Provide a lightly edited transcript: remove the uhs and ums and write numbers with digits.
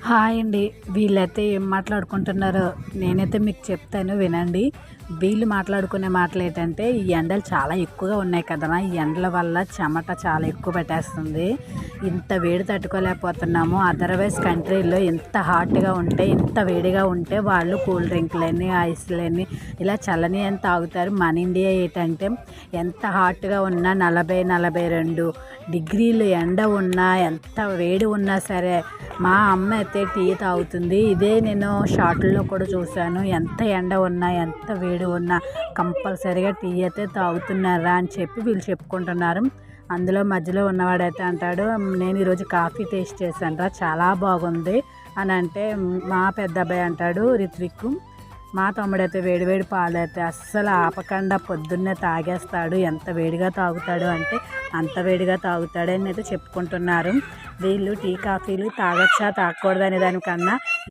Hi అండి. వీళ్ళైతే ఏం మాట్లాడుకుంటున్నారో నేనైతే మీకు చెప్తాను వినండి. వీళ్ళు మాట్లాడుకునే మాటలు ఏంటంటే, ఈ ఎండలు చాలా ఎక్కువగా ఉన్నాయి కదరా! ఈ ఎండల వల్ల చెమట చాలా ఎక్కువ పట్టేస్తుంది. ఇంత వేడి తట్టుకోలేకపోతున్నాము. అదర్వైజ్ కంట్రీలో ఇంత హాట్‌గా ఉంటే, ఇంత వేడిగా ఉంటే వాళ్ళు కూల్ డ్రింక్‌లని, ఐస్‌లని ఇలా చల్లనియని తాగుతారు. మన ఇండియా ఏంటంటే ఎంత హాట్‌గా ఉన్నా 40, 42 డిగ్రీలు ఎండ ఉన్నా, ఎంత వేడి ఉన్నా సరే మా అమ్మ అయితే టీ తాగుతుంది. ఇదే నేను షార్ట్‌లో కూడా చూశాను. ఎంత ఎండ ఉన్నా, ఎంత వేడి ఉన్నా కంపల్సరీగా టీ అయితే తాగుతున్నారా అని చెప్పి వీళ్ళు చెప్పుకుంటున్నారు. అందులో మధ్యలో ఉన్నవాడైతే అంటాడు, నేను ఈరోజు కాఫీ టేస్ట్ చేశానురా చాలా బాగుంది అని అంటే, మా పెద్ద అబ్బాయి అంటాడు రిత్విక్, మా తమ్ముడైతే వేడి వేడి పాలైతే అస్సలు ఆపకుండా పొద్దున్నే తాగేస్తాడు. ఎంత వేడిగా తాగుతాడు అంటే అంత వేడిగా తాగుతాడని అయితే చెప్పుకుంటున్నారు. వీళ్ళు టీ కాఫీలు తాగొచ్చా తాగకూడదు అనే దానికన్నా